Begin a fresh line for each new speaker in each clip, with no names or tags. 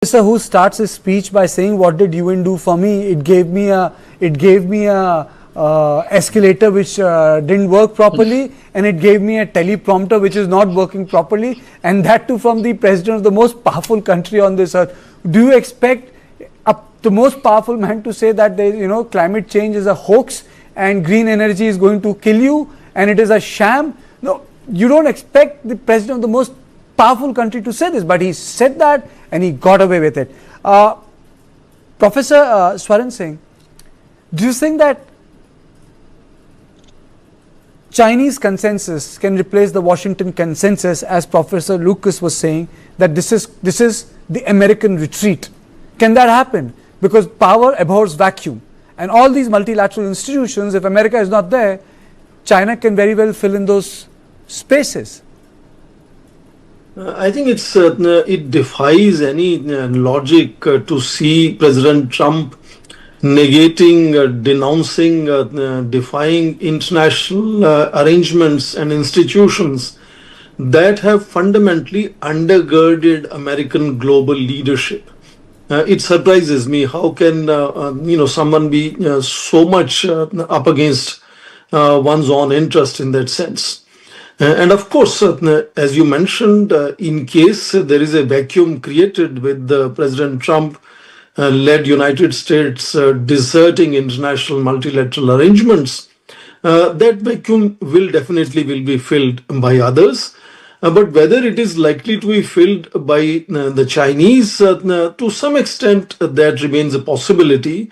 officer who starts his speech by saying, "What did UN do for me? It gave me a escalator which didn't work properly, and it gave me a teleprompter which is not working properly, and that too from the president of the most powerful country on this earth." Do you expect the most powerful man to say that climate change is a hoax and green energy is going to kill you and it is a sham? No, you don't expect the president of the most powerful country to say this, but he said that and he got away with it. Professor Swaran Singh, do you think that Chinese consensus can replace the Washington consensus, as Professor Lucas was saying, that this is the American retreat? Can that happen? Because power abhors vacuum, and all these multilateral institutions, if America is not there, China can very well fill in those spaces.
I think it defies any logic to see President Trump negating, denouncing, defying international arrangements and institutions that have fundamentally undergirded American global leadership. It surprises me how can someone be so much up against one's own interest in that sense. And of course, as you mentioned, in case there is a vacuum created with President Trump led United States deserting international multilateral arrangements, that vacuum will definitely be filled by others. But whether it is likely to be filled by the Chinese, to some extent that remains a possibility.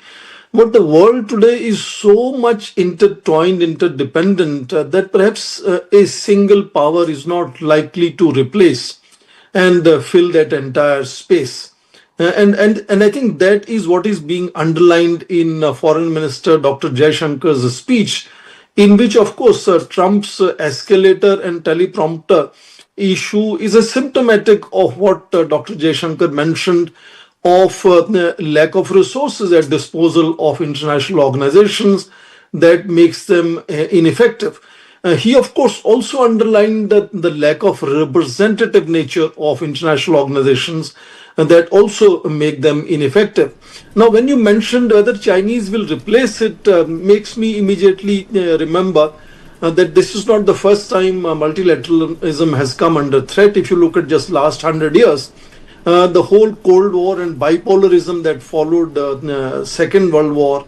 But the world today is so much intertwined, interdependent, that perhaps a single power is not likely to replace and fill that entire space. And I think that is what is being underlined in Foreign Minister Dr. Jaishankar's speech, in which, of course, Trump's escalator and teleprompter issue is a symptomatic of what Dr. Jaishankar mentioned of lack of resources at disposal of international organizations that makes them ineffective. He, of course, also underlined that the lack of representative nature of international organizations that also make them ineffective. Now, when you mentioned whether Chinese will replace it, makes me immediately remember that this is not the first time multilateralism has come under threat. If you look at just last 100 years, the whole Cold War and bipolarism that followed the Second World War,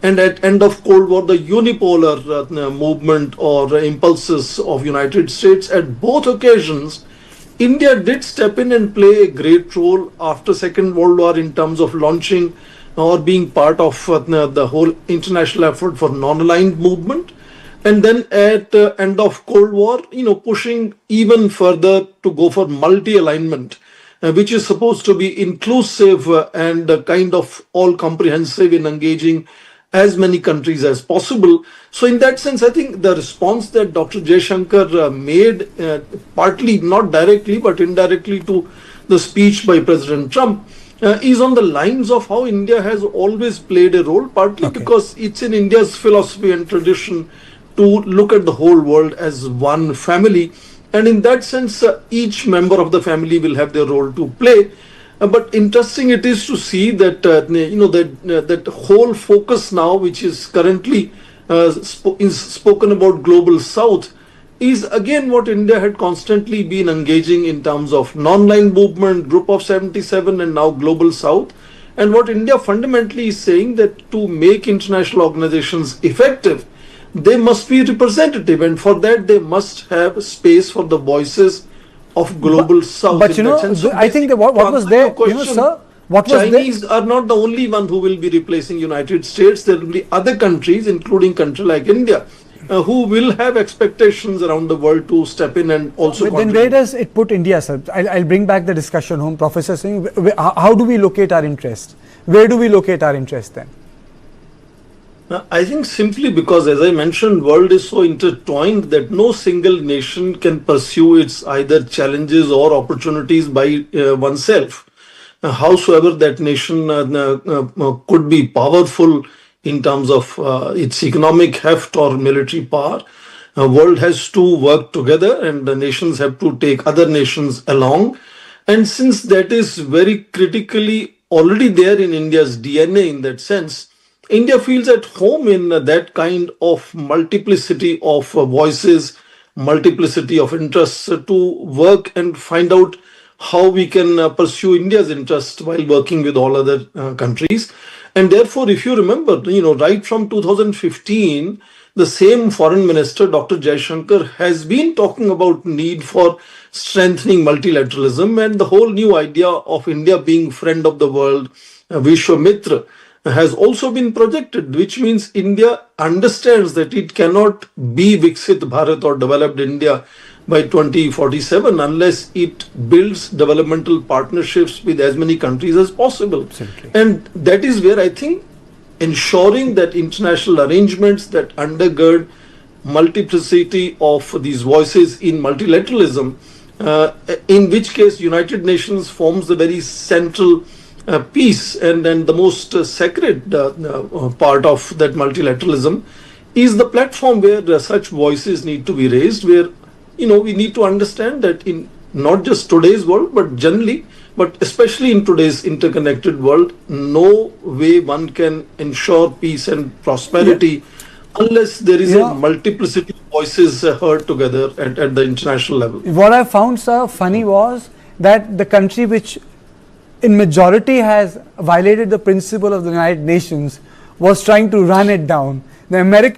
and at end of Cold War, the unipolar movement or impulses of United States, at both occasions, India did step in and play a great role after Second World War in terms of launching or being part of the whole international effort for non-aligned movement. And then at end of Cold War, pushing even further to go for multi-alignment, which is supposed to be inclusive and kind of all-comprehensive in engaging as many countries as possible. So in that sense, I think the response that Dr. Jaishankar made, partly, not directly, but indirectly to the speech by President Trump, is on the lines of how India has always played a role, partly because it's in India's philosophy and tradition to look at the whole world as one family. And in that sense, each member of the family will have their role to play. But interesting it is to see that that whole focus now, which is currently spoken about global South, is again what India had constantly been engaging in terms of non-aligned movement, Group of 77, and now global South. And what India fundamentally is saying that to make international organizations effective, they must be representative, and for that they must have space for the voices of global South.
But so I think that what was there, sir, what was
Chinese are not the only one who will be replacing United States. There will be other countries, including country like India, who will have expectations around the world to step in and also
contribute. Then where does it put India, sir? I'll bring back the discussion home. Professor Singh, how do we locate our interest? Where do we locate our interest then?
I think simply because, as I mentioned, world is so intertwined that no single nation can pursue its either challenges or opportunities by oneself. Howsoever that nation could be powerful in terms of its economic heft or military power, world has to work together, and the nations have to take other nations along. And since that is very critically already there in India's DNA in that sense, India feels at home in that kind of multiplicity of voices, multiplicity of interests to work and find out how we can pursue India's interest while working with all other countries. And therefore, if you remember, right from 2015, the same foreign minister, Dr. Jaishankar, has been talking about need for strengthening multilateralism, and the whole new idea of India being friend of the world, Vishwamitra, has also been projected, which means India understands that it cannot be Viksit Bharat or developed India by 2047 unless it builds developmental partnerships with as many countries as possible.
Absolutely.
And that is where I think ensuring that international arrangements that undergird multiplicity of these voices in multilateralism, in which case United Nations forms the very central piece and the most sacred part of that multilateralism, is the platform where such voices need to be raised, where we need to understand that in not just today's world but generally, but especially in today's interconnected world, no way one can ensure peace and prosperity unless there is a multiplicity of voices heard together at the international level.
What I found, sir, funny was that the country which in majority has violated the principle of the United Nations was trying to run it down. The American